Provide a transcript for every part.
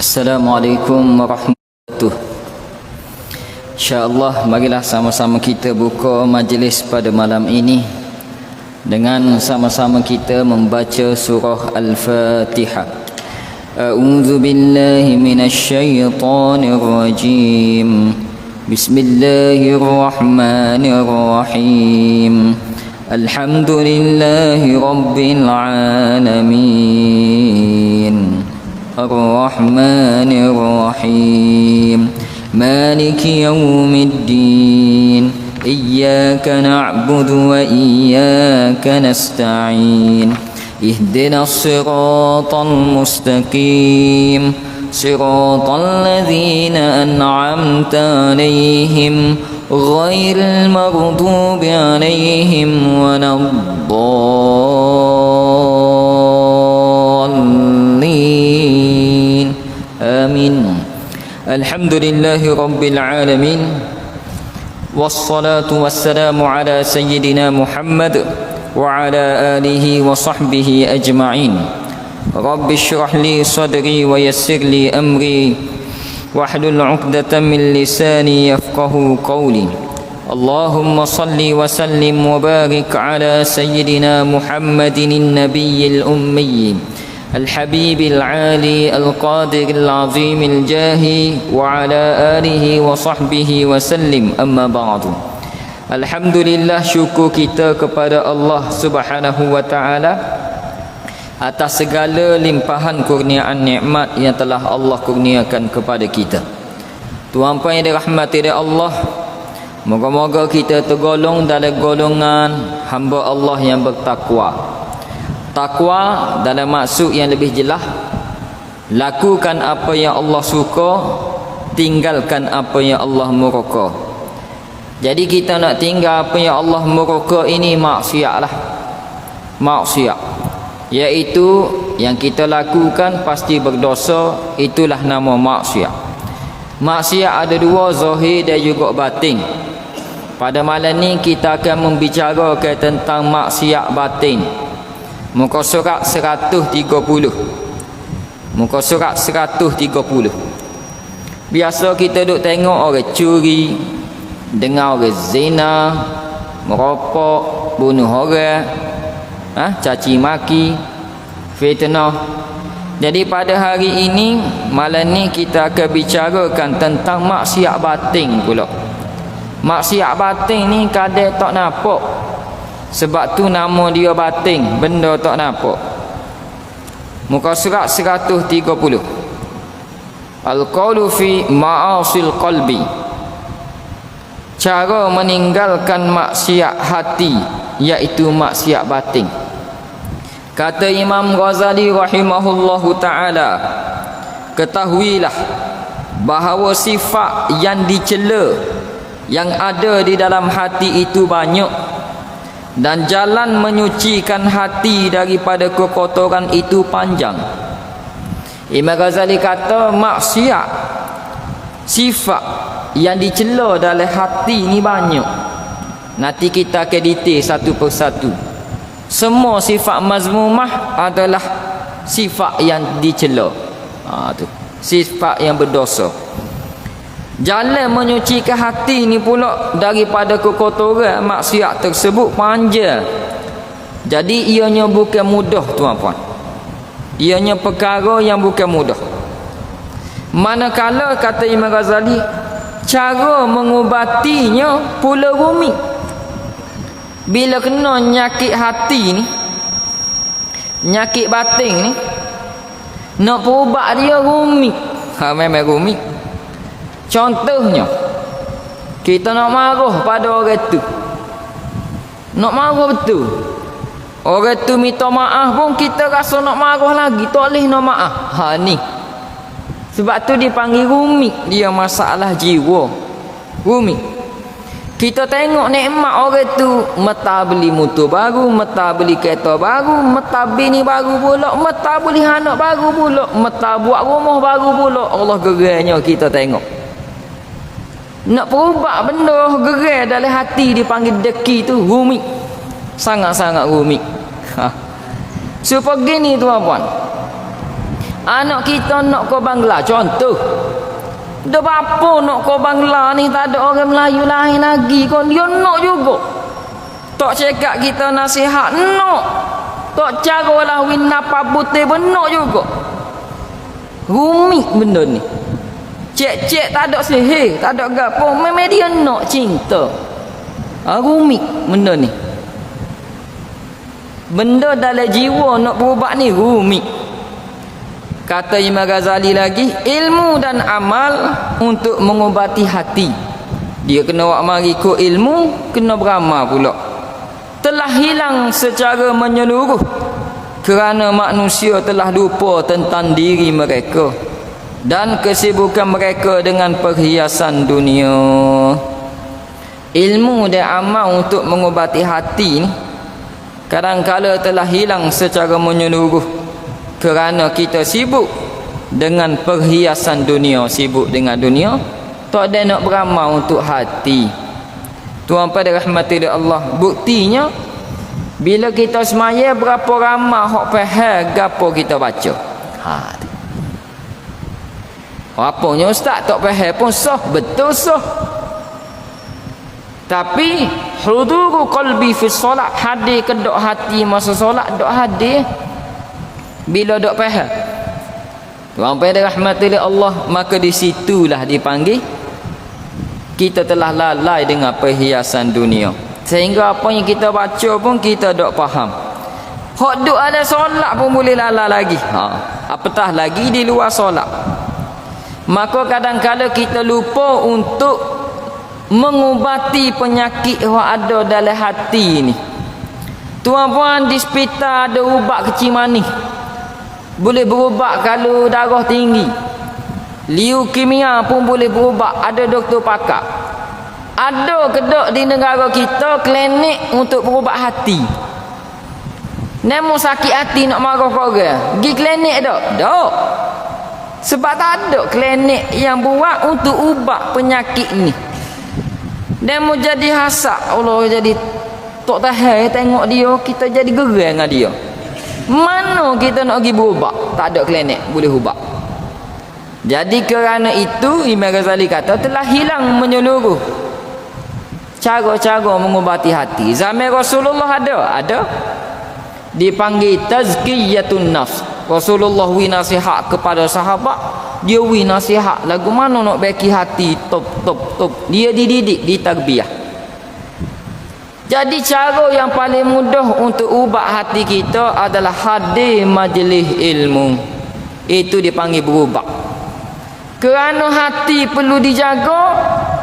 Assalamualaikum warahmatullahi wabarakatuh. InsyaAllah marilah sama-sama kita buka majlis pada malam ini dengan sama-sama kita membaca surah Al-Fatihah. A'udzu billahi minasyaitonir rajim. Bismillahirrahmanirrahim. Alhamdulillahi rabbil alamin. Ar-Rahmanir Rahim. Maliki yaumiddin. Iyyaka na'budu wa iyyaka nasta'in. Ihdinas siratal mustaqim. Siratal ladzina an'amta 'alaihim ghairil maghdubi 'alaihim waladdallin. Amin. Alhamdulillahi rabbil alamin. Wassalatu wassalamu ala sayyidina Muhammad wa ala alihi wa sahbihi ajma'in. Rabbi shrah li sadri wa yassir li amri wahlul 'uqdatam min lisani yafqahu qawli. Allahumma salli wa sallim wa barik ala sayyidina Muhammadin nabiyyil ummi al-habib al-ali al-qadir al-azim al-jahi wa ala alihi wa sahbihi wa sallim. Amma ba'du. Alhamdulillah, syukur kita kepada Allah Subhanahu wa taala atas segala limpahan kurniaan nikmat yang telah Allah kurniakan kepada kita. Tuan-tuan yang dirahmati oleh Allah, moga-moga kita tergolong dalam golongan hamba Allah yang bertakwa. Takwa dalam maksud yang lebih jelas, lakukan apa yang Allah suka, tinggalkan apa yang Allah murka. Jadi kita nak tinggal apa yang Allah murka ini maksiatlah. Maksiat, iaitu yang kita lakukan pasti berdosa, itulah nama maksiat. Maksiat ada dua, zahir dan juga batin. Pada malam ni kita akan membicarakan tentang maksiat batin. Muka surat 130. Muka surat 130. Biasa kita duk tengok orang curi, dengar orang zina, merokok, bunuh orang, caci maki, fitnah. Jadi pada hari ini, malam ni kita akan bicarakan tentang maksiat batin pula. Maksiat batin ni kadang tak nampak. Sebab tu nama dia batin, benda tak nampak. Muka surat 130. Al-qawlu fi ma'asil qalbi. Cara meninggalkan maksiat hati, iaitu maksiat batin. Kata Imam Ghazali rahimahullahu ta'ala, ketahuilah bahawa sifat yang dicela yang ada di dalam hati itu banyak, dan jalan menyucikan hati daripada kekotoran itu panjang. Imam Ghazali kata maksiat, sifat yang dicela dalam hati ni banyak. Nanti kita akan detail satu persatu. Semua sifat mazmumah adalah sifat yang dicela. Tu sifat yang berdosa. Jalan menyucikan hati ni pula daripada kekotoran maksiat tersebut panjang. Jadi ianya bukan mudah, tuan-puan. Ianya perkara yang bukan mudah. Manakala kata Imam Ghazali, cara mengubatinya pula rumit. Bila kena nyakit hati ni, nyakit batin ni, nak perubat dia rumit. Memang rumit. Contohnya, kita nak marah pada orang tu. Nak marah betul. Orang tu minta maaf pun kita rasa nak marah lagi, tak boleh nak maaf. Ni. Sebab tu dipanggil rumit. Dia masalah jiwa. Rumit. Kita tengok nikmat orang tu, meta beli motor baru, meta beli kereta baru, meta bini baru pula, meta beli anak baru pula, meta buat rumah baru pula. Allah geranya kita tengok. Nak perubah benda gerai dalam hati dipanggil deki tu rumit. Sangat-sangat rumit. Supaya gini tuan-puan, Anak kita nak ke Bangla contoh. Dah apa nak ke Bangla ni, tak ada orang Melayu lain lagi kau dia nak juga. Tak cakap kita nasihat nak. Tak cara lah win apa putih pun nak juga. Rumit benda ni. Cek-cek tak ada sihir, tak ada gapo, memang dia nak cinta. Rumit benda ni. Benda dalam jiwa nak berubah ni rumit. Kata Imam Ghazali lagi, ilmu dan amal untuk mengobati hati. Dia kena buat mari ko ilmu, kena beramal pula. Telah hilang secara menyeluruh kerana manusia telah lupa tentang diri mereka dan kesibukan mereka dengan perhiasan dunia. Ilmu dan amal untuk mengobati hati ni kadang-kala telah hilang secara menyeluruh kerana kita sibuk dengan perhiasan dunia, sibuk dengan dunia, tak ada nak beramal untuk hati. Tuan pada rahmati Allah, buktinya bila kita semaya berapa ramai hak faham gapo kita baca. Apanya ustaz tak faham pun sah, betul sah. Tapi huduru qalbi fi solat, hadir ke dok hati masa solat, dok hadir. Bila dok faham, tuan pada rahmati Allah, maka di situlah dipanggil kita telah lalai dengan perhiasan dunia, sehingga apa yang kita baca pun kita dok faham. Hak duk ada solat pun boleh lalai lagi. Apatah lagi di luar solat. Maka kadang-kadang kita lupa untuk mengubati penyakit yang ada dalam hati ni. Tuan-puan, di hospital ada ubat kecil manis, boleh berubat kalau darah tinggi. Leukemia pun boleh berubat, ada doktor pakar. Ada kedok di negara kita klinik untuk berubat hati. Nemo sakit hati nak marah korang, pergi klinik tak? Tak. Sebab tak ada klinik yang buat untuk ubat penyakit ni. Nemo jadi hasad, Allah jadi tak tahan tengok dia, kita jadi gerang dengan dia. Mana kita nak pergi berubat? Tak ada klinik boleh ubat. Jadi kerana itu Imam Ghazali kata telah hilang menyeluruh cara-cara mengubati hati. Zaman Rasulullah ada dipanggil tazkiyatun nafs. Rasulullah wi nasihat kepada sahabat, dia wi nasihat lagu mana nak baiki hati top. Dia dididik, ditarbiyah. Jadi cara yang paling mudah untuk ubah hati kita adalah hadir majlis ilmu. Itu dipanggil berubah. Kerana hati perlu dijaga,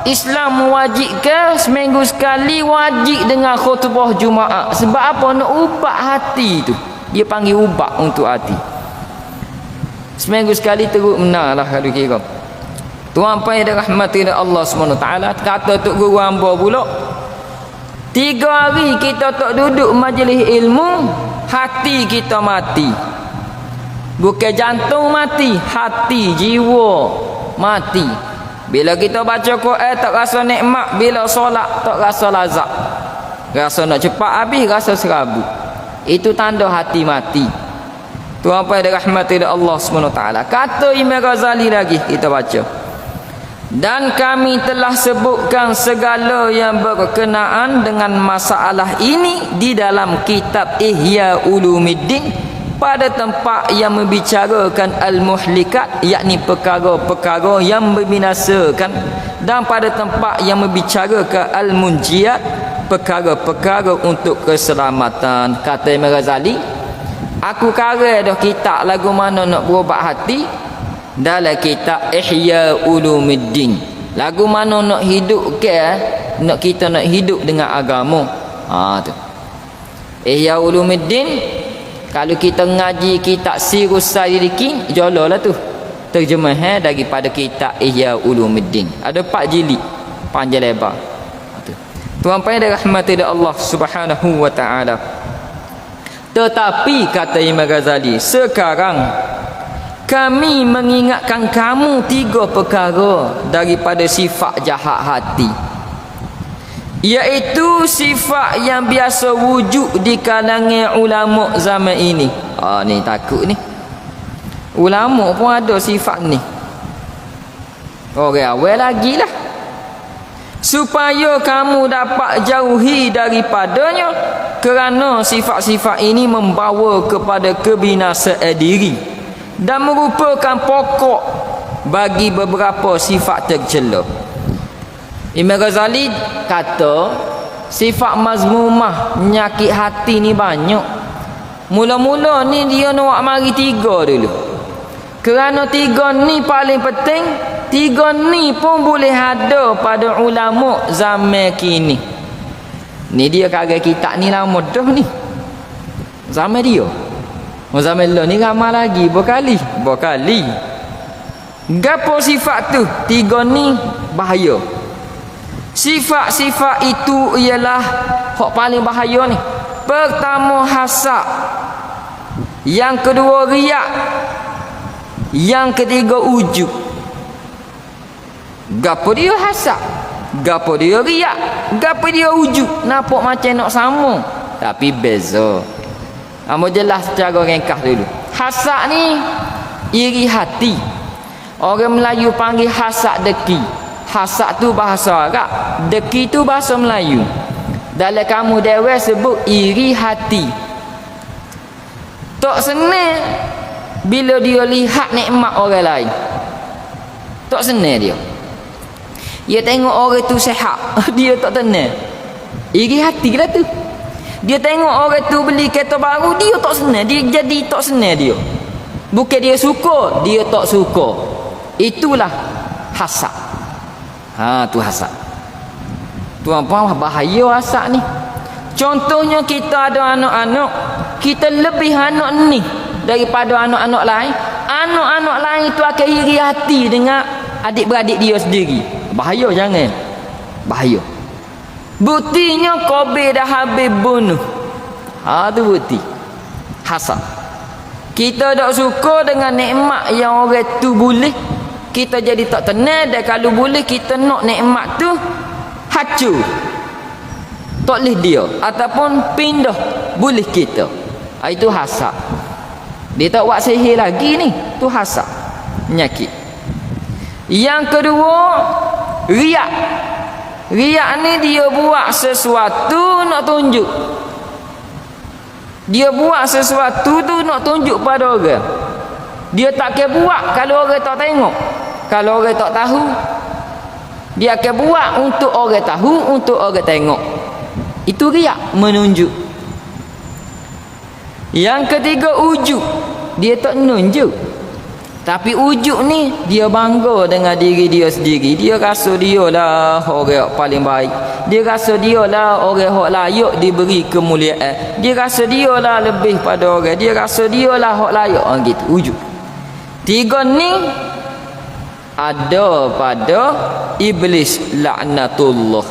Islam mewajibkan seminggu sekali wajib dengan khutbah Jumaat. Sebab apa? Nak ubah hati tu. Dia panggil ubah untuk hati. Seminggu sekali teruk menarlah kalau kira. Tuan pai dah rahmati Allah SWT kata Tok Guru hamba pula, 3 hari kita tak duduk majlis ilmu, hati kita mati. Bukan jantung mati, hati, jiwa mati. Bila kita baca Quran tak rasa nikmat, bila solat tak rasa lazat. Rasa nak cepat habis, rasa serabut. Itu tanda hati mati. Tuan pai dah rahmati Allah SWT. Kata Imam Ghazali lagi, kita baca. Dan kami telah sebutkan segala yang berkenaan dengan masalah ini di dalam kitab Ihya Ulumuddin pada tempat yang membicarakan al-muhlikat, yakni perkara-perkara yang membinasakan, dan pada tempat yang membicarakan al-munjiyat, perkara-perkara untuk keselamatan. Kata Imam Ghazali, aku kara dah kitab lagu mana nak berubat hati dalam kitab Ihya Ulumuddin. Lagu mana nak hidup ke, nak kita nak hidup dengan agama. Tu Ihya Ulumuddin. Kalau kita ngaji kitab Sirus Salikin, jolalah tu terjemahan daripada kitab Ihya Ulumuddin. Ada 4 jilid panjang lebar. Tuan pai dah rahmati Allah Subhanahu wa taala. Tetapi kata Imam Ghazali, sekarang kami mengingatkan kamu 3 perkara daripada sifat jahat hati, iaitu sifat yang biasa wujud di kalangan ulama zaman ini. Ni takut ni. Ulama pun ada sifat ni. Orang awal lagi lah. Supaya kamu dapat jauhi daripadanya, kerana sifat-sifat ini membawa kepada kebinasaan diri dan merupakan pokok bagi beberapa sifat tercela. Imam Ghazali kata sifat mazmumah, menyakit hati ni banyak. Mula-mula ni dia nak mari 3 dulu. Kerana 3 ni paling penting. 3 ni pun boleh ada pada ulama zaman kini. Ni dia kagak kitab ni lama dah ni. Zaman dia. Zaman lah ni ramai lagi berkali. Gapo sifat tu? 3 ni bahaya. Sifat-sifat itu ialah hak paling bahaya ni. Pertama hasad. Yang kedua riak. Yang ketiga ujub. Gapo dia hasad, gapo dia riak, gapo dia ujub. Nampak macam nak sama, tapi beza. Amo jelas secara ringkas dulu. Hasad ni iri hati. Orang Melayu panggil hasad deki. Hasad tu bahasa Arab, deki tu bahasa Melayu. Dalam kamu dewa sebut iri hati. Tak senang bila dia lihat nikmat orang lain. Tak senang dia. Dia tengok orang tu sihat, dia tak tenang. Iri hati lah tu. Dia tengok orang tu beli kereta baru, dia tak senang. Dia jadi tak senang dia. Bukan dia suka, dia tak suka. Itulah hasad. Tu hasad. Tuan-puan, bahaya hasad ni. Contohnya kita ada anak-anak, kita lebih anak ni daripada anak-anak lain. Anak-anak lain itu akan iri hati dengan adik-beradik dia sendiri. Bahaya, jangan. Bahaya. Buktinya Qabil dah habis bunuh. Tu bukti hasad. Kita tak suka dengan nikmat yang orang tu boleh, kita jadi tak tenang. Dan kalau boleh kita nak nikmat tu hancur, tak boleh dia ataupun pindah boleh kita. Itu hasad. Dia tak buat sihir lagi ni. Tu hasad, penyakit. Yang kedua riak. Riak ni dia buat sesuatu nak tunjuk. Dia buat sesuatu tu nak tunjuk pada orang. Dia tak akan buat kalau orang tak tengok. Kalau orang tak tahu, dia akan buat untuk orang tahu, untuk orang tengok. Itu riak, menunjuk. Yang ketiga ujub. Dia tak menunjuk, tapi ujub ni dia bangga dengan diri dia sendiri. Dia rasa dia lah orang paling baik. Dia rasa dia lah orang yang layak diberi kemuliaan. Dia rasa dia lah lebih pada orang. Dia rasa dia lah yang layak. Gitu, ujub. 3 ni ada pada iblis laknatullah.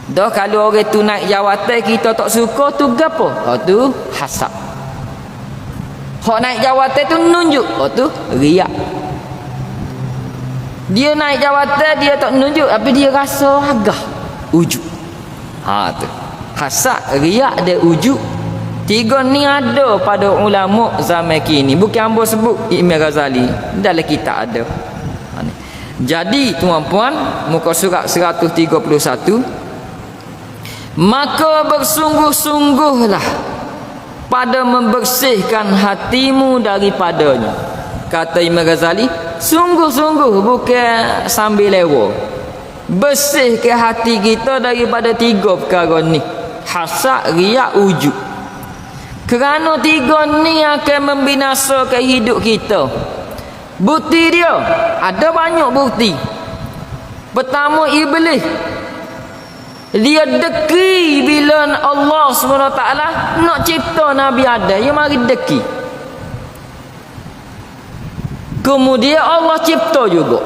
Dah kalau orang tu naik jawatan kita tak suka, tu gapo? Tu hasad. Hak naik jawatan tu nunjuk, tu riak. Dia naik jawatan dia tak nunjuk, tapi dia rasa agah, ujub. Tu hasad, riak dan ujub. 3 ni ada pada ulama zaman kini. Bukan hamba sebut Imam Ghazali, dalam kitab ada. Jadi tuan-puan, muka surat 131, maka bersungguh-sungguhlah pada membersihkan hatimu daripadanya. Kata Imam Ghazali, sungguh-sungguh, bukan sambil lewa. Bersihkan hati kita daripada 3 perkara ni: hasad, riak, ujub. Kerana 3 ni akan membinasakan hidup kita. Bukti dia ada banyak bukti. Pertama, iblis dia deki bila Allah SWT nak cipta Nabi Adam, dia mari deki. Kemudian Allah cipta juga.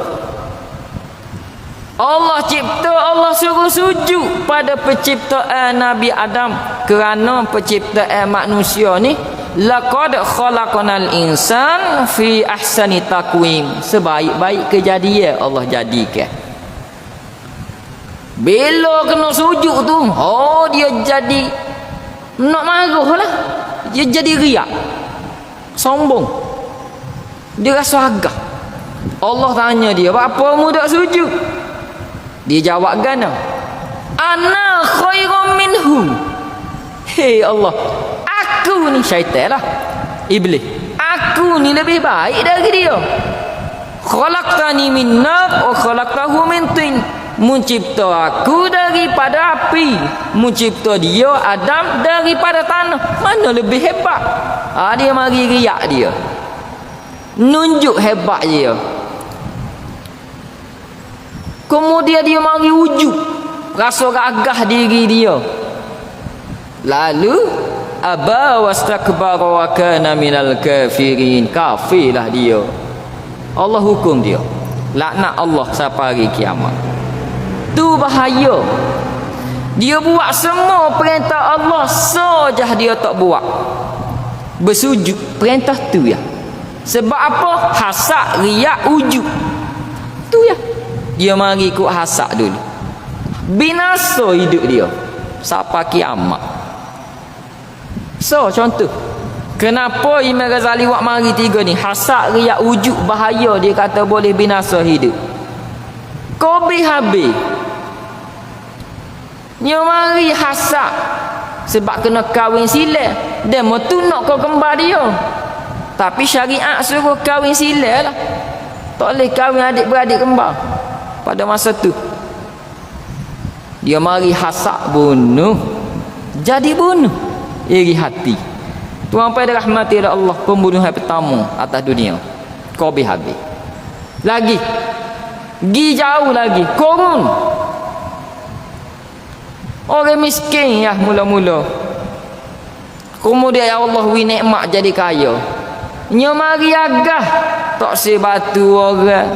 Allah cipta, Allah suruh sujud pada penciptaan Nabi Adam. Kerana penciptaan manusia ni, laqad khalaqnal insan fi ahsani taqwim, sebaik-baik kejadian Allah jadikan. Bila kena sujud tu, dia jadi nak marah lah. Dia jadi riak. sombong. Dia rasa agah. Allah tanya dia, apa mu tak sujud? Dia jawab gana, ana khairum minhu. Hei Allah, aku ni syaitan lah, iblis, aku ni lebih baik dari dia. Khalaqtani min nar wa khalaqtahu min tin. Mencipta aku daripada api, mencipta dia Adam daripada tanah. Mana lebih hebat? Dia mari riak dia, nunjuk hebat dia. Kemudian dia mari wujud, rasa gagah diri dia. Lalu aba wastakbara wa kana minal kafirin. Kafirlah dia. Allah hukum dia, laknat Allah sampai hari kiamat. Tu bahaya. Dia buat semua perintah Allah saja dia tak buat. Bersujud perintah tu ya. Sebab apa? Hasad, riak, ujub. Tu ya. Dia mari ikut hasad dulu. Binasa hidup dia sampai kiamat. So contoh, kenapa Imam Ghazali buat mari tiga ni? Hasad, riak, ujub bahaya, dia kata boleh binasa hidup. Kau habis. Dia mari hasad sebab kena kahwin silap. Dia mau tu nak kau kembar dia. Tapi syariat suruh kahwin silap lah. Tak boleh kahwin adik-beradik kembar. Pada masa tu dia mari hasad, bunuh. Jadi bunuh. Iri hati. Tuan pada rahmati Allah, pembunuhan pertama atas dunia. Kau habis. Lagi. Gi jauh lagi. Korun. Orang miskin ya mula-mula. Kemudian ya Allah wi nikmat jadi kaya. Nya mari agah tak sebatu orang.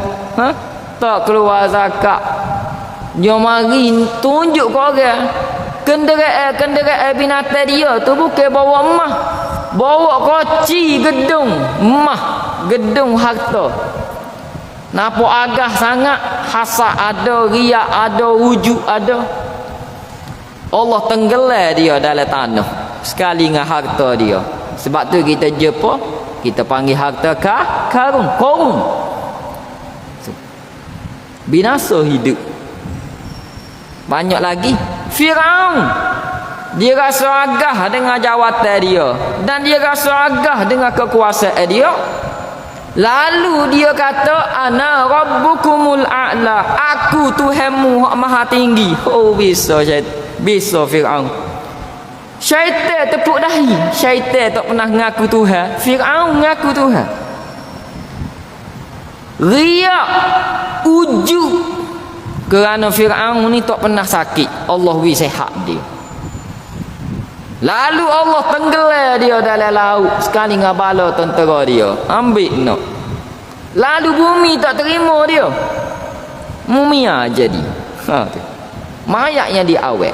Tak keluar zakat. Nya mari tunjuk ke orang. Kenderaan binatang dia tu bukan bawa emas. Bawa koci gedung emas, gedung harta. Nampak agah sangat, hasad ada, riak ada, wujud ada. Allah tenggelam dia dalam tanah sekali dengan harta dia. Sebab tu kita jumpa, kita panggil harta karun, korun. Binasa hidup. Banyak lagi Firaun. Dia rasa agah dengan jawatan dia, dan dia rasa agah dengan kekuasaan dia. Lalu dia kata, ana rabbukumul a'la. Aku Tuhanmu yang maha tinggi. Oh, bisa Firaun. Syaitan tepuk dahi. Syaitan tak pernah ngaku Tuhan. Firaun ngaku Tuhan. Riak, ujub. Kerana Firaun ni tak pernah sakit, Allah wi sihat dia. Lalu Allah tenggelam dia dalam laut sekali dengan bala tentera dia. Ambil nak. Lalu bumi tak terima dia. Mumia jadi. Tu. Mayat yang diawet.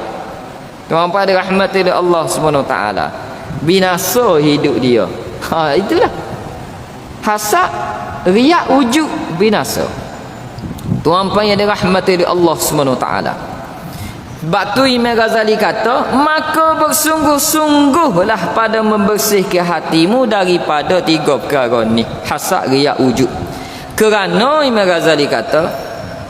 Tuan pada rahmatillah Allah SWT. Binasa hidup dia. Itulah. Hasad, riak, wujud, binasa. Tuan pada rahmatillah Allah SWT. Sebab tu Imam Ghazali kata, maka bersungguh-sungguhlah pada membersihkan hatimu daripada tiga perkara ni, hasad, riak, wujud. Kerana Imam Ghazali kata,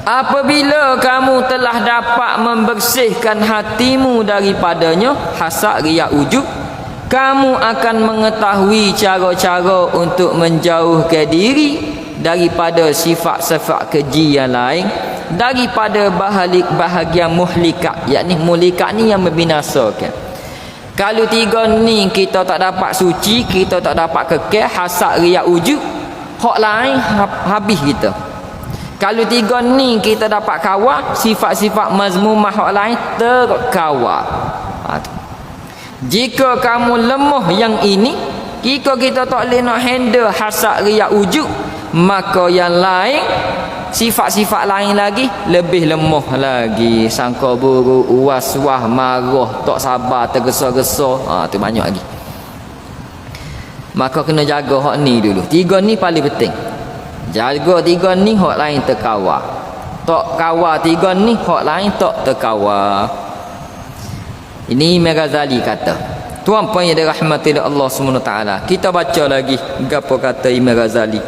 apabila kamu telah dapat membersihkan hatimu daripadanya, hasad, riak, wujud, kamu akan mengetahui cara-cara untuk menjauhkan diri daripada sifat-sifat keji yang lain, daripada bahagian muhlikat, yakni muhlikat ni yang membinasakan. Kalau tiga ni kita tak dapat suci, kita tak dapat kekal, hasad, riak, wujud, hak lain habis kita. Kalau tiga ni kita dapat kawal, sifat-sifat mazmumah hak lain terkawal. Jika kamu lemah yang ini, jika kita tak boleh nak handle hasad, riak, wujud, maka yang lain, sifat-sifat lain lagi lebih lemah lagi. Sangka buruk, was-was, marah, tak sabar, tergesa-gesa, tu banyak lagi. Maka kena jaga hak ni dulu. Tiga ni paling penting. Jaga tiga ni, hak lain terkawal. Tak kawal tiga ni, hak lain tak terkawal. Ini Imam Ghazali kata, Tuan puan yang dirahmati oleh Allah SWT, kita baca lagi gapo kata Imam Ghazali.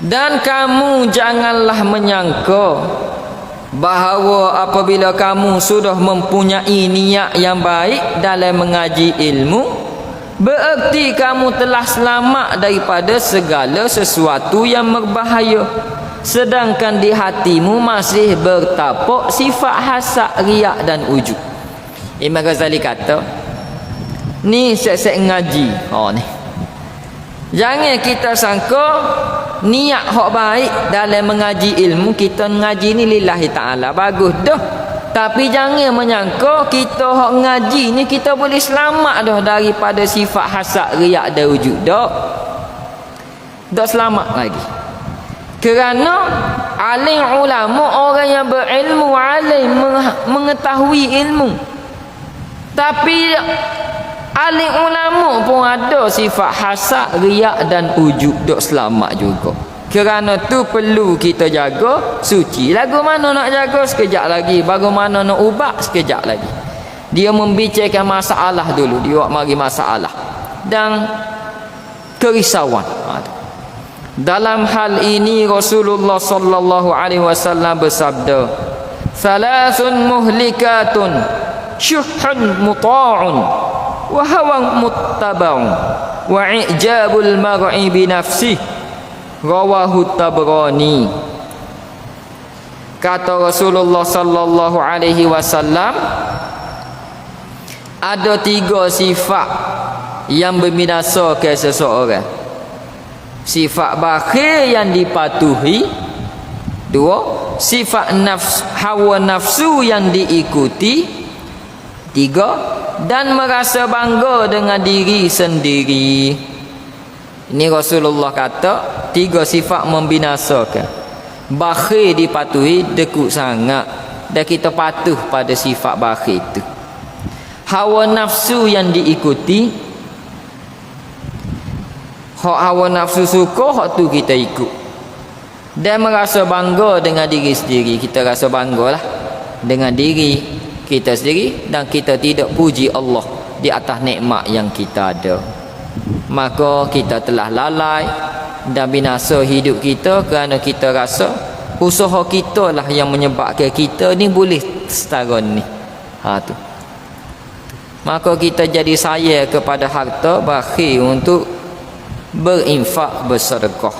Dan kamu janganlah menyangka bahawa apabila kamu sudah mempunyai niat yang baik dalam mengaji ilmu, bererti kamu telah selamat daripada segala sesuatu yang berbahaya, sedangkan di hatimu masih bertapak sifat hasad, riak dan ujub. Imam Ghazali kata, ni set-set ngaji. Ni. Jangan kita sangka niat hak baik dalam mengaji ilmu, kita ngaji ni lillahi ta'ala, bagus dah. Tapi jangan menyangka kita hak ngaji ni kita boleh selamat dah daripada sifat hasad, riak dan ujub. Tak selamat lagi. Kerana alim ulama, orang yang berilmu, alim mengetahui ilmu, tapi alim ulama pun ada sifat hasad, riak dan ujub, tak selamat juga. Kerana tu perlu kita jaga suci. Lagu mana nak jaga sekejap lagi, bagaimana nak ubat sekejap lagi. Dia membicarakan masalah dulu, dia mari masalah dan kerisauan. Dalam hal ini Rasulullah sallallahu alaihi wasallam bersabda, "Thalathun muhlikatun, syuhhun muta'un, wa hawan muttaba'un, wa i'jabul mar'i bi nafsihi." Rawahu Tabrani. Kata Rasulullah sallallahu alaihi wasallam, ada 3 sifat yang membinasakan seseorang. Sifat bakhil yang dipatuhi, 2 sifat hawa nafsu yang diikuti, 3 dan merasa bangga dengan diri sendiri. Ini Rasulullah kata 3 sifat membinasakan. Bakhil dipatuhi, dekut sangat, dan kita patuh pada sifat bakhil itu. Hawa nafsu yang diikuti, hak hawa nafsu suka, hak tu kita ikut. Dan merasa bangga dengan diri sendiri, kita rasa banggalah dengan diri kita sendiri, dan kita tidak puji Allah di atas nikmat yang kita ada. Maka kita telah lalai dan binasa hidup kita kerana kita rasa usaha kita lah yang menyebabkan kita ni boleh setara ni. Tu. Maka kita jadi sayang kepada harta, bakhil untuk berinfak, bersedekah.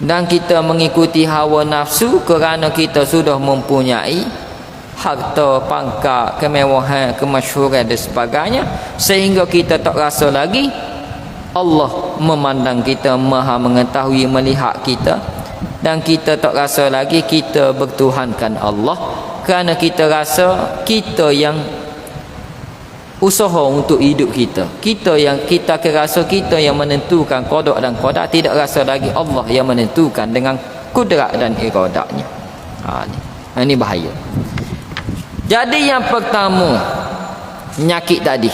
Dan kita mengikuti hawa nafsu kerana kita sudah mempunyai harta, pangkat, kemewahan, kemasyhuran dan sebagainya, sehingga kita tak rasa lagi Allah memandang kita, maha mengetahui, melihat kita, dan kita tak rasa lagi kita bertuhankan Allah, kerana kita rasa kita yang usaha untuk hidup kita, kita rasa kita yang menentukan qada dan qadar, tidak rasa lagi Allah yang menentukan dengan kudrat dan iradatnya. Ini bahaya. Jadi yang pertama, penyakit tadi,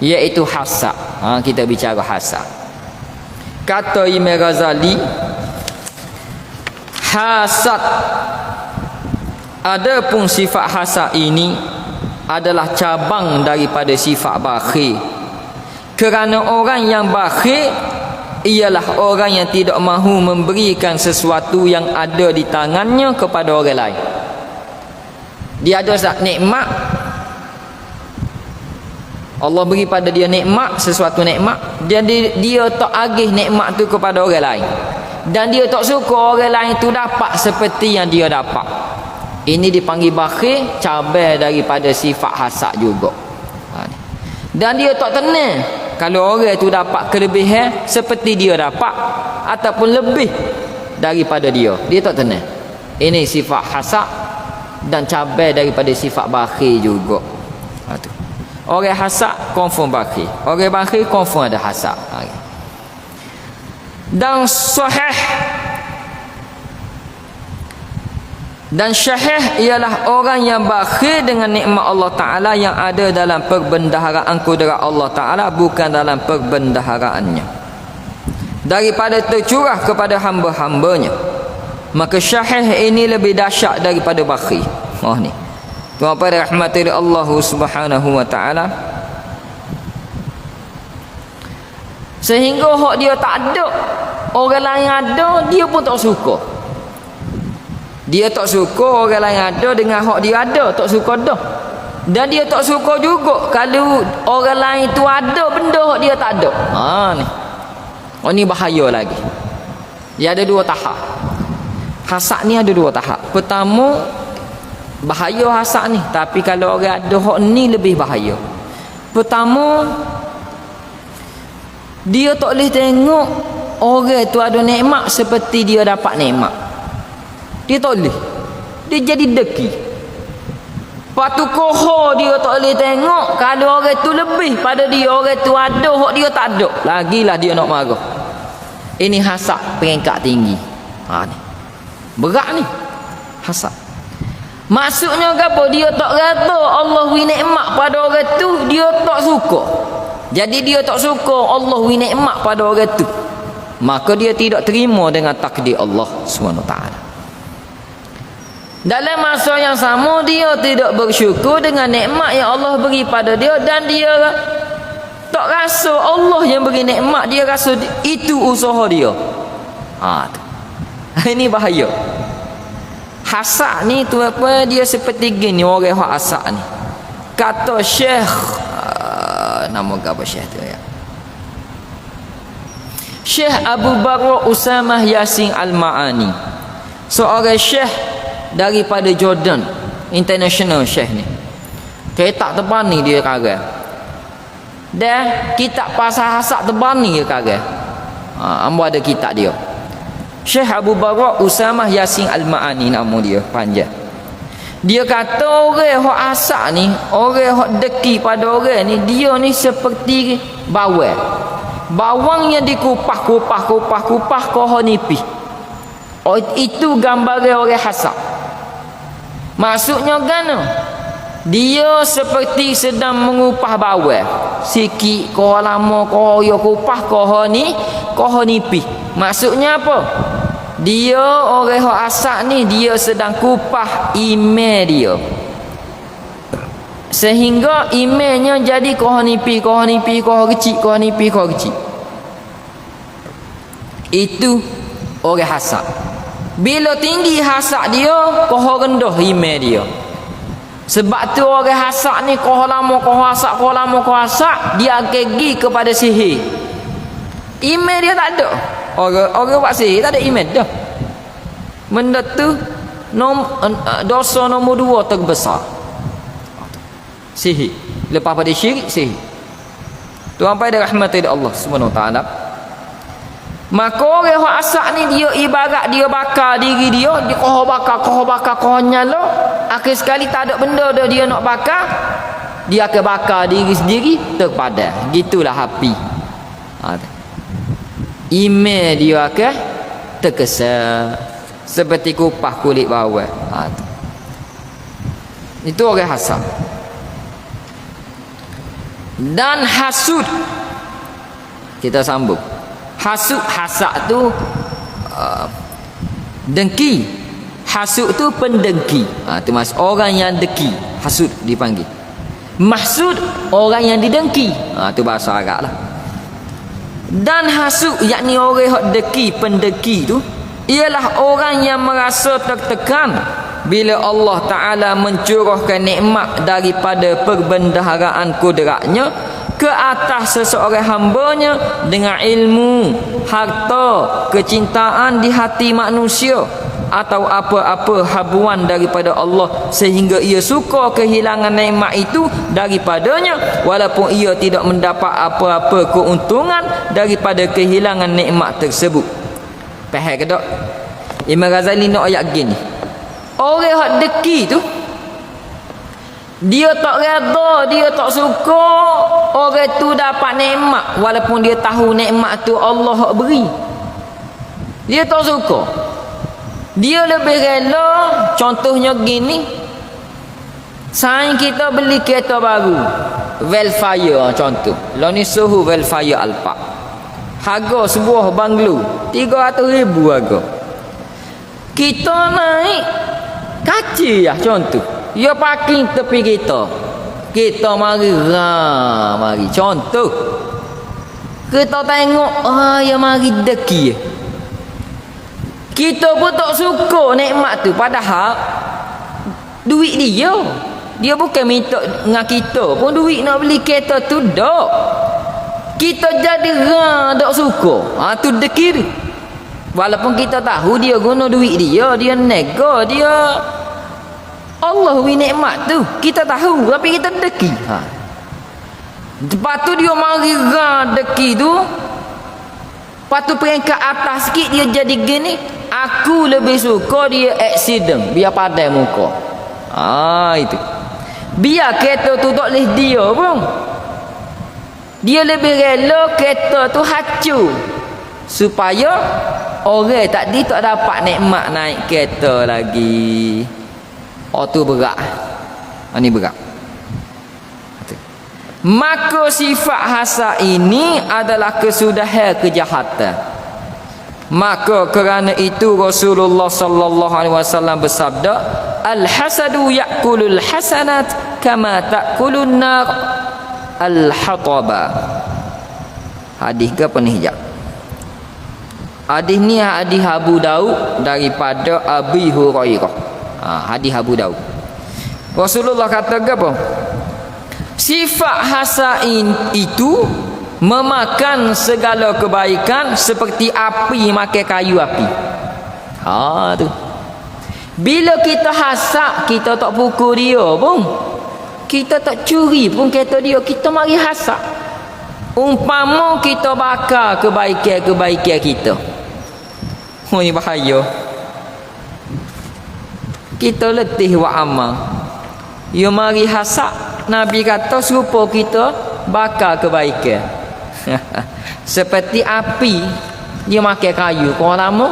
iaitu hasad. Kita bicara hasad. Kata Imam Ghazali, hasad, adapun sifat hasad ini adalah cabang daripada sifat bakhil. Kerana orang yang bakhil ialah orang yang tidak mahu memberikan sesuatu yang ada di tangannya kepada orang lain. Dia ada nikmat, Allah beri pada dia nikmat, sesuatu nikmat, dia tak agih nikmat tu kepada orang lain, dan dia tak suka orang lain tu dapat seperti yang dia dapat. Ini dipanggil bakhil, cabai daripada sifat hasad juga. Dan dia tak tenang kalau orang tu dapat kelebihan seperti dia dapat, ataupun lebih daripada dia tak tenang. Ini sifat hasad dan cabai daripada sifat bakhil juga. Orang hasad confirm bakhil, orang bakhil confirm ada hasad. Dan sahih dan syahih ialah orang yang bakhil dengan nikmat Allah Ta'ala yang ada dalam perbendaharaan kudrat Allah Ta'ala, bukan dalam perbendaharaannya, daripada tercurah kepada hamba-hambanya. Maka syahih ini lebih dahsyat daripada bakhil. Ni tuan pada rahmati Allah Subhanahu wa ta'ala, Sehingga hak dia tak ada, orang lain ada, dia pun tak suka. Dia tak suka orang lain ada dengan hak dia ada, tak suka dah. Dan dia tak suka juga kalau orang lain tu ada benda hak dia tak ada. Ni. Oh ni bahaya lagi. Dia ada dua tahap. Hasad ni ada dua tahap. Pertama, bahaya hasad ni, tapi kalau orang ada hak ni lebih bahaya. Pertama, dia tak boleh tengok orang tu ada nikmat seperti dia dapat nikmat. Dia tak boleh. Dia jadi deki. Lepas tu koho dia tak boleh tengok kalau orang tu lebih pada dia, orang tu ada hak dia tak ada. Lagilah dia nak marah. Ini hasad peringkat tinggi. Ni. Berat ni. Hasad. Maksudnya apa? Dia tak kata Allah wi nikmat pada orang tu, dia tak suka. Jadi dia tak suka Allah wi nikmat pada orang tu. Maka dia tidak terima dengan takdir Allah SWT. Dalam masa yang sama, dia tidak bersyukur dengan nikmat yang Allah beri pada dia, dan dia tak rasa Allah yang beri nikmat, dia rasa itu usaha dia. Ini bahaya. Hasad ni tu apa, dia seperti gini orang hak hasad ni. Kata Syekh nama apa Syekh tu ya? Syekh Abu Bakar Usamah Yasin Al-Ma'ani. Seorang syekh daripada Jordan, international syekh ni. Kereta terbang ni dia karang. Dan kitab pasal hasad terbang ni dia karang. Ambo ada kitab dia. Syekh Abu Bakar Usamah Yasin Al-Ma'ani nama dia, panjang. Dia kata orang hak hasad ni, orang hak deki pada orang ni, dia ni seperti bawang. Bawang yang dikupas koh nipis. Itu gambaran orang hasad. Maksudnya kan, dia seperti sedang mengupas bawang. Sikit koh lama, koh yo kupas, koh nipis. Maksudnya apa? Dia orang hak hasad ni, dia sedang kupas iman dia, sehingga imannya jadi koh nipis, koh kecil. Itu orang hasad. Bila tinggi hasad dia, koh rendah iman dia. Sebab tu orang hasad ni koh lama koh hasad, dia akan pergi kepada sihir. Iman dia tak ada. Orang buat sihir tak ada iman dah. Benda tu dosa nombor 2 terbesar. Sihir. Lepas pada syirik, sihir. Tuhan pada rahmati Allah Subhanahu taala. Maka orang yang hasad ni, dia ibarat dia bakar diri dia, dia koh bakar nyala. Akhir sekali tak ada benda dah dia nak bakar, dia akan bakar diri sendiri terpadam. Gitulah api. Iman dia akan terkesan seperti kupas kulit bawang. Itu orang hasad. Dan hasud, kita sambung. Hasad tu dengki. Hasud tu pendengki. Tu mas orang yang dengki, hasud dipanggil. Mahsud orang yang didengki. Tu bahasa Arab lah. Dan hasud, yakni orang yang dengki, pendengki tu ialah orang yang merasa tertekan bila Allah Ta'ala mencurahkan nikmat daripada perbendaharaan kudratnya ke atas seseorang hambanya dengan ilmu, harta, kecintaan di hati manusia atau apa-apa habuan daripada Allah, sehingga ia suka kehilangan nikmat itu daripadanya walaupun ia tidak mendapat apa-apa keuntungan daripada kehilangan nikmat tersebut. Faham ke tak? Imam Ghazali nak ayat gini. Orang hak deki tu, dia tak reda, dia tak suka orang tu dapat nikmat walaupun dia tahu nikmat tu Allah hak beri. Dia tak suka. Dia lebih rela, contohnya gini, saing kita beli kereta baru Velfire contoh. Lah ni suhu Velfire Alphard. Harga sebuah banglo 300,000 harga. Kita naik kacil lah contoh. Dia parking tepi kita. Kita mari contoh. Kita tengok yang mari deki. Kita pun tak suka nikmat tu, padahal duit dia. Dia bukan minta dengan kita pun duit nak beli kereta tu dak. Kita jadi tak suka. Tu deki tu. Walaupun kita tahu dia guna duit dia nego dia Allah wi nikmat tu. Kita tahu tapi kita deki. Lepas tu dia mari deki tu. Lepas tu peringkat atas sikit dia jadi gini. Aku lebih suka dia accident biar padai muka. Itu. Biar kereta tu tak boleh dia pun. Dia lebih rela kereta tu hancur supaya orang tadi tak dapat nikmat naik kereta lagi. Tu berat. Ini berat. Maka sifat hasad ini adalah kesudahan kejahatan. Maka kerana itu Rasulullah sallallahu alaihi wasallam bersabda, al-hasadu ya'kulul hasanat kama ta'kulun nar al-hataba. Hadis ke penihjak. Hadis ni hadis Abu Daud daripada Abi Hurairah. Hadis Abu Daud. Rasulullah kata apa? Sifat hasad itu memakan segala kebaikan seperti api makan kayu api. Tu. Bila kita hasad, kita tak pukul dia pun. Kita tak curi pun kereta dia, kita mari hasad. Umpama kita bakar kebaikan kita. Ini bahaya. Kita letih buat amal. Ya mari hasad. Nabi kata serupa kita bakar kebaikan. Seperti api dia makan kayu. Kau lama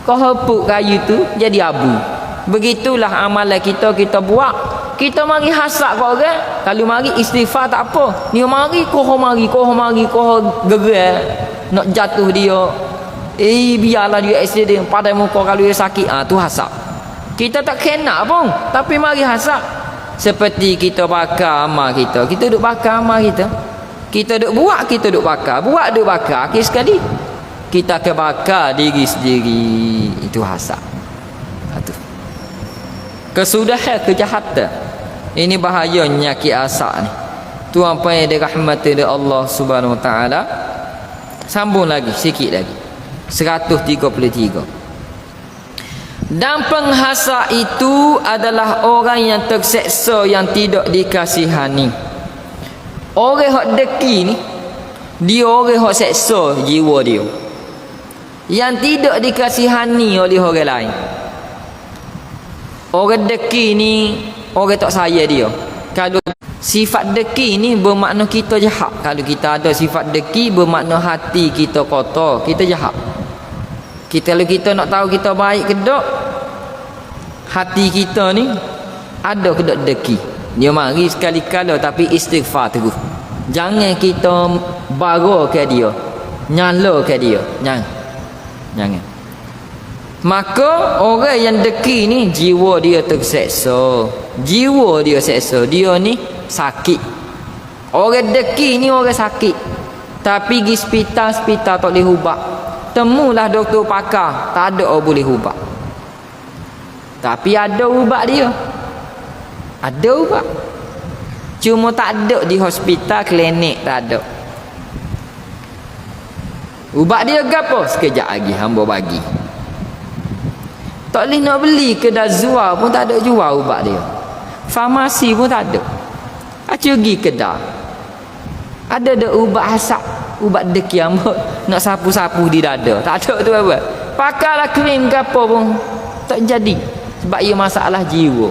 kau hepuk kayu tu jadi abu. Begitulah amalan kita buat. Kita mari hasad kau orang. Kalau mari istighfar tak apa. Dia mari kau gerak nak jatuh dia. Biarlah dia accident pada muka kalau dia sakit. Tu hasad. Kita tak kena pun, tapi mari hasad. Seperti kita bakar amal kita. Kita duk bakar amal kita. Kita duk buat, kita duk bakar. Buat duk bakar. Akhir sekali kita akan bakar diri sendiri. Itu hasad. Kesudahan kejahatan. Ini bahayanya nyakit hasad ni. Tuan pai dirahmati oleh Allah Subhanahu Wa Taala. Sambung lagi sikit lagi. 133. Dan penghasad itu adalah orang yang terseksa, yang tidak dikasihani. Orang hak deki ni, dia orang hak seksa jiwa dia, yang tidak dikasihani oleh orang lain. Orang deki ni orang tak sayang dia. Kalau sifat deki ni bermakna kita jahat. Kalau kita ada sifat deki bermakna hati kita kotor, kita jahat. Kalau kita nak tahu kita baik ke tak, hati kita ni ada ke tak deki. Dia mari sekali-kala tapi istighfar terus. Jangan kita bara ke dia, nyala ke dia. Jangan. Maka orang yang deki ni jiwa dia terseksa. Jiwa dia seksa. Dia ni sakit. Orang deki ni orang sakit. Tapi pergi hospital tak boleh ubat. Temulah doktor pakar, tak ada orang boleh ubat. Tapi ada ubat dia. Ada ubat. Cuma tak ada di hospital, klinik tak ada. Ubat dia gapo? Sekejap lagi hamba bagi. Tak boleh nak beli kedai jual pun tak ada jual ubat dia. Farmasi pun tak ada. Pergi kedai. Ada ubat hasad, ubat deki hamba nak sapu-sapu di dada. Tak ada tu apa. Pakailah krim ke apa pun tak jadi. Sebab ia masalah jiwa.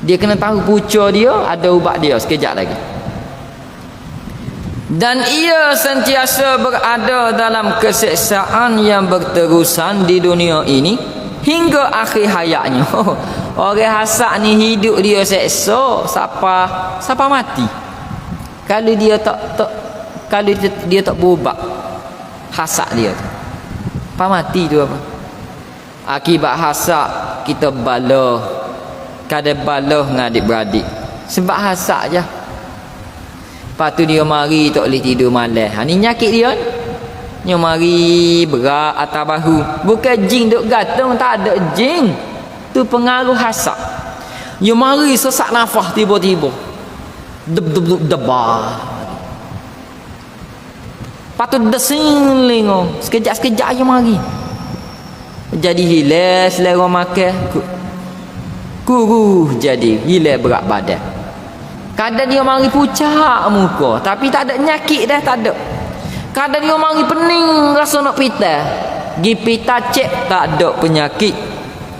Dia kena tahu punca dia, ada ubat dia sekejap lagi. Dan ia sentiasa berada dalam keseksaan yang berterusan di dunia ini hingga akhir hayatnya. Orang hasad ni hidup dia seksa siapa mati. Kalau dia tak berubat hasad dia tu, apa mati tu apa? Akibat hasad kita baloh. Kadang baloh dengan adik-beradik sebab hasad je. Lepas tu dia mari tak boleh tidur malam. Ha, ni nyakit dia. Dia mari berat atas bahu. Bukan jin duk gantung, tak ada jin. Tu pengaruh hasad. Dia mari sesak nafas tiba-tiba. Deb-deb-deb-debar. Lepas tu desing lengo. Sekejap-sekejap dia mari. Jadi hilang selera makan. Kuruh jadi hilang berat badan. Kadang dia mari pucat muka, tapi tak ada nyakit dah, tak ada. Kadang dia mari pening rasa nak pitah. Gi pitah cek tak ada penyakit.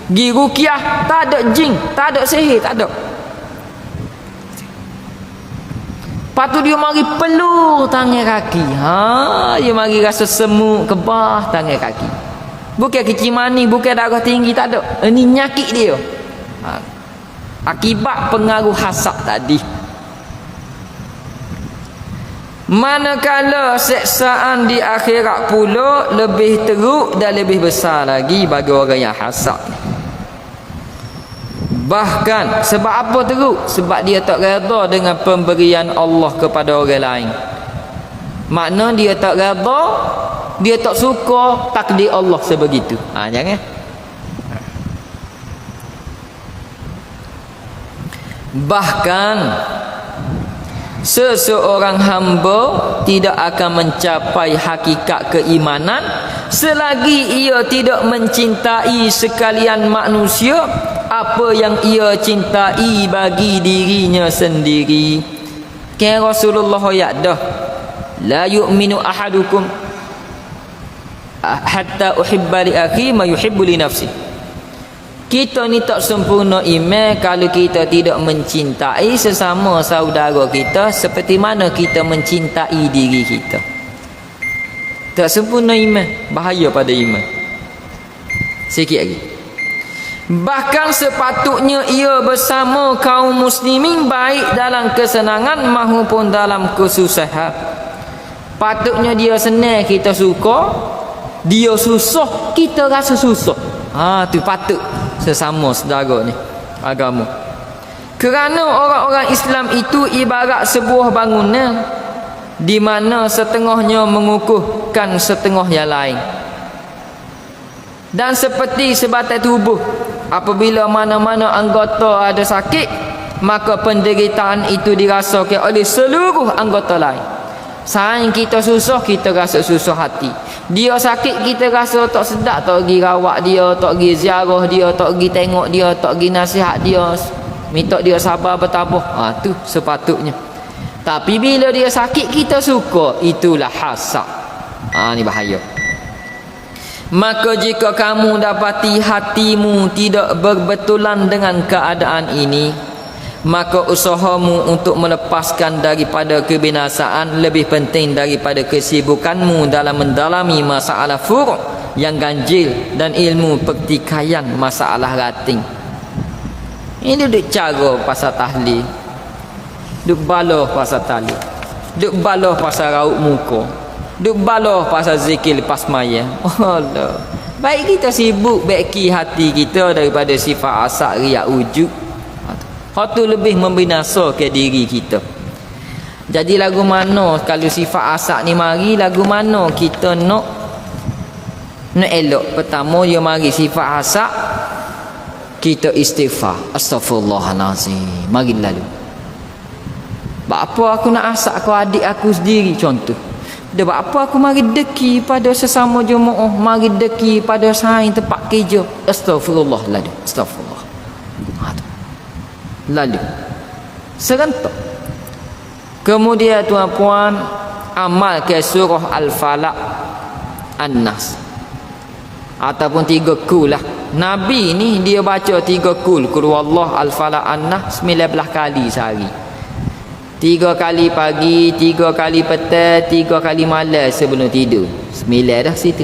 Gi ruqyah tak ada jin, tak ada sihir, tak ada. Lepas tu dia mari pelur tangan kaki. Dia mari rasa semut kebah tangan kaki. Bukan kecil mani, bukan darah tinggi, tak ada. Ini nyakit dia. Akibat pengaruh hasad tadi. Manakala seksaan di akhirat pula lebih teruk dan lebih besar lagi bagi orang yang hasad. Bahkan sebab apa teruk? Sebab dia tak redha dengan pemberian Allah kepada orang lain. Makna dia tak redha, dia tak suka takdir Allah sebegitu. Jangan. Bahkan seseorang hamba tidak akan mencapai hakikat keimanan selagi ia tidak mencintai sekalian manusia apa yang ia cintai bagi dirinya sendiri. Kan Rasulullah ayat dah, la yu'minu ahadukum hatta uhibba li akhi ma yuhibbu li nafsi. Kita ni tak sempurna iman kalau kita tidak mencintai sesama saudara kita seperti mana kita mencintai diri kita. Tak sempurna iman, bahaya pada iman. Sikit lagi. Bahkan sepatutnya ia bersama kaum muslimin baik dalam kesenangan maupun dalam kesusahan. Patutnya dia senang kita suka, dia susah kita rasa susah. Tu patut sesama saudara ni agama. Kerana orang-orang Islam itu ibarat sebuah bangunan di mana setengahnya mengukuhkan setengah yang lain. Dan seperti sebatai tubuh, apabila mana-mana anggota ada sakit, maka penderitaan itu dirasakan oleh seluruh anggota lain. Sayang kita susah, kita rasa susah hati. Dia sakit, kita rasa tak sedap, tak pergi rawat dia, tak pergi ziarah dia, tak pergi tengok dia, tak pergi nasihat dia, minta dia sabar bertabah. Tu sepatutnya. Tapi bila dia sakit kita suka, itulah hasad. Ni bahaya. Maka jika kamu dapati hatimu tidak berbetulan dengan keadaan ini, maka usahamu untuk melepaskan daripada kebinasaan lebih penting daripada kesibukanmu dalam mendalami masalah furu' yang ganjil dan ilmu pertikaian masalah rating. Ini duk cara pasal tahlil, duk baloh pasal tahlil, duk baloh pasal raut muka, duk baloh pasal zikir lepas maya. Allah, baik kita sibuk baiki hati kita daripada sifat asal riak wujud. Itu lebih membinasa ke diri kita. Jadi lagu mana kalau sifat asal ni mari, lagu mana kita nak elok? Pertama dia mari sifat asal, kita istighfar, astaghfirullahalazim, mari lalu. Apa aku nak asak kau adik aku sendiri contoh. Dia buat apa aku mari deki pada sesama jemaah, mari deki pada saing tempat kerja, astaghfirullah lalu, astaghfirullah. Lalu serentak. Kemudian tuan-puan, amal ke surah Al-Falaq, An-Nas, ataupun 3 kul lah. Nabi ni dia baca 3 kul huwallah, Al-Falaq, An-Nas 19 kali sehari. 3 kali pagi, 3 kali petang, 3 kali malam sebelum tidur. 9 dah situ.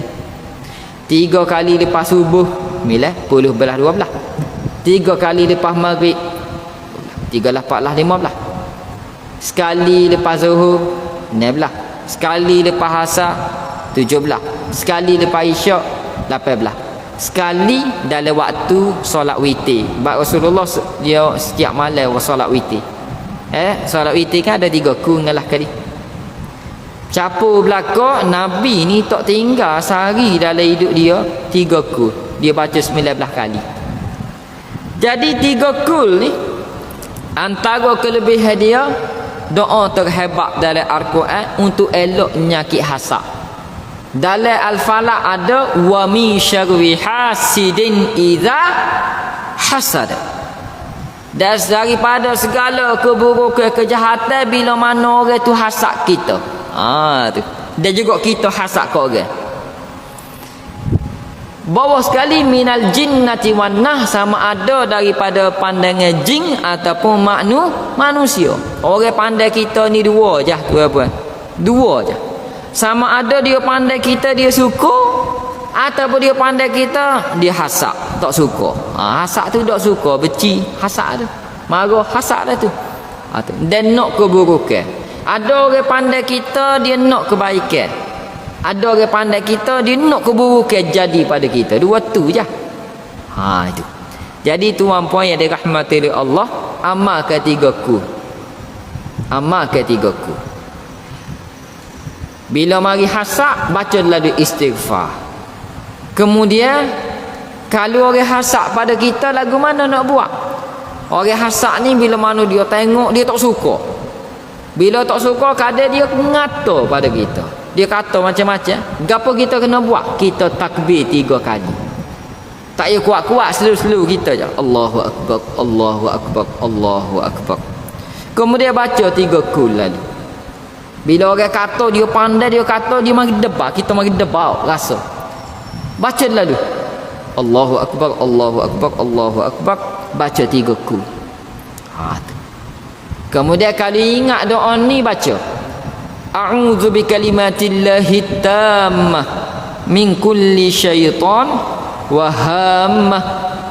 3 kali lepas subuh 9, 10, 11, 12. 3 kali lepas maghrib 13, 14, 15. Sekali lepas zuhur 16. Sekali lepas asar 17. Sekali lepas isyak 18. Sekali dalam waktu solat witir. Sebab Rasulullah dia setiap malam solat witir. Solat witir kan ada 3 ku ngalah kali. Capur belakang Nabi ni tak tinggal sehari dalam hidup dia 3 ku. Dia baca 19 kali. Jadi 3 kul ni antara kelebihan dia doa terhebat dalam Al-Quran untuk elok penyakit hasad. Dalam Al-Falaq ada wa min syarri hasidin idza hasad. Dan daripada segala keburukan kejahatan bila mana orang tu hasad kita. Tu. Dan juga kita hasad ke orang. Bawah sekali minal jinnati wan nah, sama ada daripada pandangan jin ataupun manusia. Orang pandai kita ni 2 je tu apa? 2 je. Sama ada dia pandai kita dia suka ataupun dia pandai kita dia hasad, tak suka. Hasad tu tak suka, benci hasad tu. Marah hasad tu. Dan nak keburukan. Ada orang pandai kita dia nak kebaikan. Ada orang pandai kita dia nak keburukan jadi pada kita. 2 tu je. Itu. Jadi tuan-puan yang dirahmati oleh Allah, amalkan 3 ku. Amalkan 3 ku. Bila mari hasad, baca lalu istighfar. Kemudian kalau orang hasad pada kita, lagu mana nak buat? Orang hasad ni bila mana dia tengok dia tak suka. Bila tak suka kadang dia ngata pada kita. Dia kata macam-macam. Gapo kita kena buat? Kita takbir 3 kali. Tak payah kuat-kuat, slow-slow kita je. Allahu akbar, Allahu akbar, Allahu akbar. Kemudian baca 3 kul lalu. Bila orang kata dia pandai, dia kata dia mari debat, kita mari debat rasa. Baca lalu. Allahu akbar, Allahu akbar, Allahu akbar. Baca 3 kul. Kemudian kalau ingat doa ni baca. A'udzu bikalimatillahi tammah min kulli syaitan wa hammah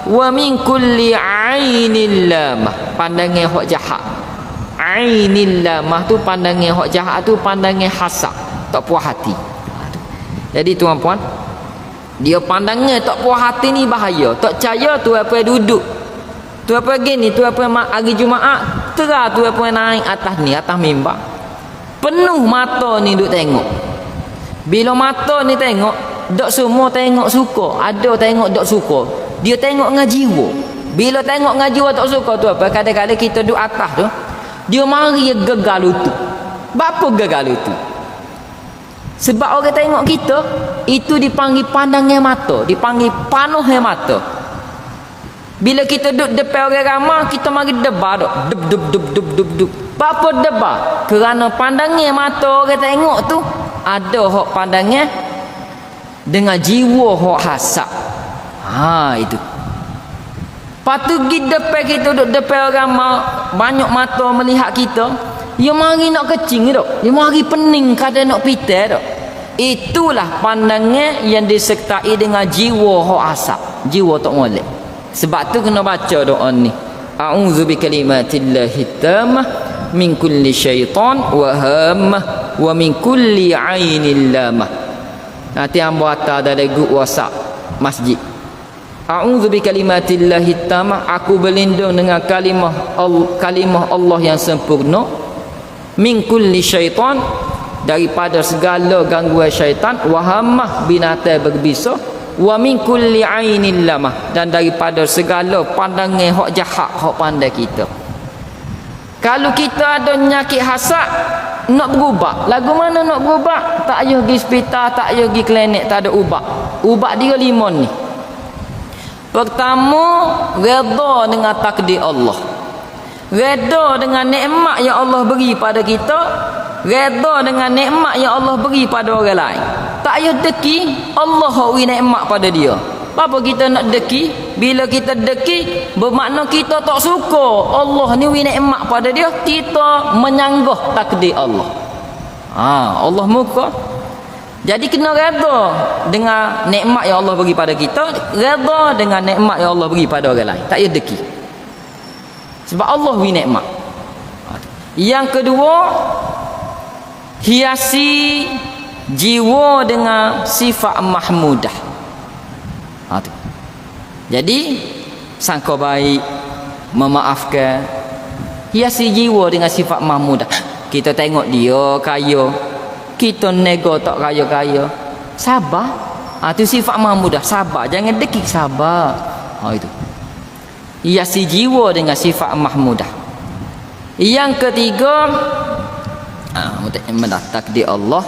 wa min kulli ainil lamah. Pandangan hak jahat. Ainil lamah tu pandangan hak jahat tu pandangan hasad, tak puas hati. Jadi tuan-puan, dia pandangan tak puas hati ni bahaya. Tak percaya tu apa duduk. Tu apa gini, tu apa hari Jumaat, terah tu apa naik atas ni, atas mimbar. Penuh mata ni duk tengok. Bila mata ni tengok, dak semua tengok suka, ada tengok dak suka. Dia tengok dengan jiwa. Bila tengok dengan jiwa tak suka tu apa? Kadang-kadang kita duk atas tu, dia mari gegar lutut. Apa gegar lutut? Sebab orang tengok kita, itu dipanggil pandangan mata, dipanggil panuhnya mata. Bila kita duduk depan orang ramai, kita mari debar duk. Dub dub dub dub dub dub. Apa debar? Kerana pandangan mata orang tengok tu ada hak pandangan dengan jiwa hak hasad. Itu. Patu pergi depan kita duduk depan orang ramai, banyak mata melihat kita, dia mari nak kecing duk. Dia mari pening kadang nak pitai duk. Itulah pandangan yang disertai dengan jiwa hak hasad, jiwa tak molek. Sebab tu kena baca doa ni. A'udzu bikalimatillahi tammah min kulli syaitan wa hammah wa min kulli ainil lamah. Nanti hamba hantar dalam grup WhatsApp masjid. A'udzu bikalimatillahi tammah, aku berlindung dengan kalimah Allah yang sempurna. Min kulli syaitan, daripada segala gangguan syaitan. Wa hammah, binatang berbisa. Wa min kulli ainil lamah, dan daripada segala pandangan hak jahat hak pandai kita. Kalau kita ada penyakit hasad, nak berubat, lagu mana nak berubat? Tak payah pergi hospital, tak payah pergi klinik, tak ada ubat. Ubat dia 5 ni. Pertama, redha dengan takdir Allah. Redha dengan nikmat yang Allah beri pada kita. Redha dengan nikmat yang Allah beri pada orang lain. Tak payah deki, Allah beri nikmat pada dia. Apa kita nak deki? Bila kita deki, bermakna kita tak suka Allah ni beri nikmat pada dia, kita menyanggah takdir Allah. Allah muka. Jadi kena redha dengan nikmat yang Allah beri pada kita, redha dengan nikmat yang Allah beri pada orang lain. Tak payah deki. Sebab Allah beri nikmat. Yang kedua, hiasi jiwa dengan sifat mahmudah. Jadi sangka baik, memaafkan, Hiasi jiwa dengan sifat mahmudah. Kita tengok dia kaya, kita nego tak kaya-kaya. Sabar. Tu sifat mahmudah, sabar. Jangan dekik, sabar. Itu. Hiasi jiwa dengan sifat mahmudah. Yang ketiga, takdir Allah,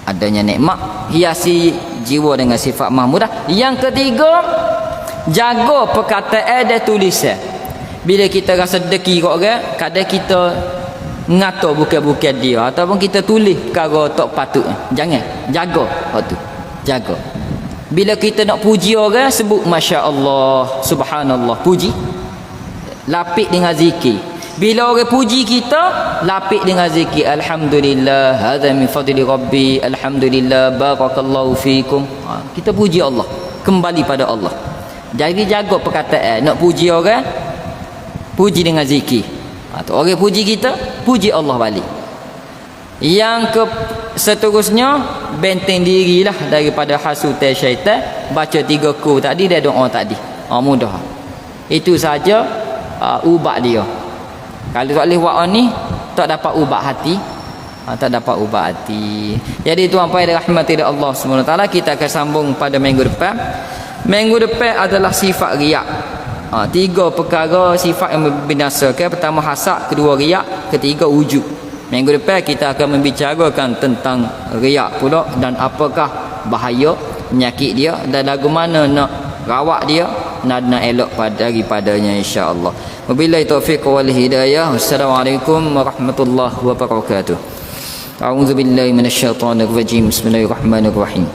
adanya nikmat, hiasi jiwa dengan sifat mahmudah. Yang ketiga, jaga perkataan dan tulisan. Bila kita rasa deki kat orang, kadang kita ngata bukan-bukan dia, ataupun kita tulis perkara tak patut. Jangan, jaga waktu. Jaga. Bila kita nak puji orang, sebut masya-Allah, subhanallah, puji. Lapik dengan zikir. Bila orang puji kita, lapik dengan zikir. Alhamdulillah, hadza min fadli rabbi, alhamdulillah, barakallahu fikum. Kita puji Allah, kembali pada Allah. Jadi jaga perkataan. Nak puji orang, puji dengan zikir. Orang puji kita, puji Allah balik. Yang seterusnya, benteng dirilah daripada hasutan syaitan. Baca 3 ku tadi, dia doa tadi. Mudah. Itu saja ubat dia. Kalau tak boleh buat ni, tak dapat ubat hati. Tak dapat ubat hati. Jadi tuan-puan yang dirahmati Allah SWT, kita akan sambung pada minggu depan. Minggu depan adalah sifat riak. 3 perkara sifat yang membinasakan. Pertama hasad, kedua riak, ketiga wujud. Minggu depan kita akan membicarakan tentang riak pula, dan apakah bahaya penyakit dia, dan lagu mana nak rawat dia, nak elok daripadanya, insya-Allah. Wabillahi taufiq wal hidayah. Wassalamualaikum warahmatullahi wabarakatuh. A'udzu billahi minasyaitonir rajim. Bismillahirrahmanirrahim.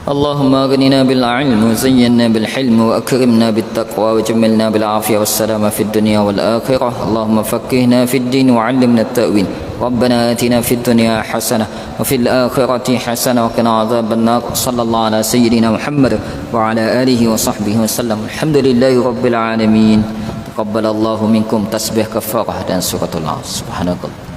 Allahumma aghnina bil ilm wa zayyinna bil hilm wa akrimna bit taqwa wa jammilna bil afiyah was salama fid dunya wal akhirah. Allahumma faqqihna fid din wa 'allimna at-ta'wil. ربنا آتنا في الدنيا حسنة وفي الآخرة حسنة وقنا عذاب النار. صلى الله على سيدنا محمد وعلى آله وصحبه وسلم. الحمد لله رب العالمين. تقبل الله منكم تسبيح كفارة dan suratul Nas. Subhanallah.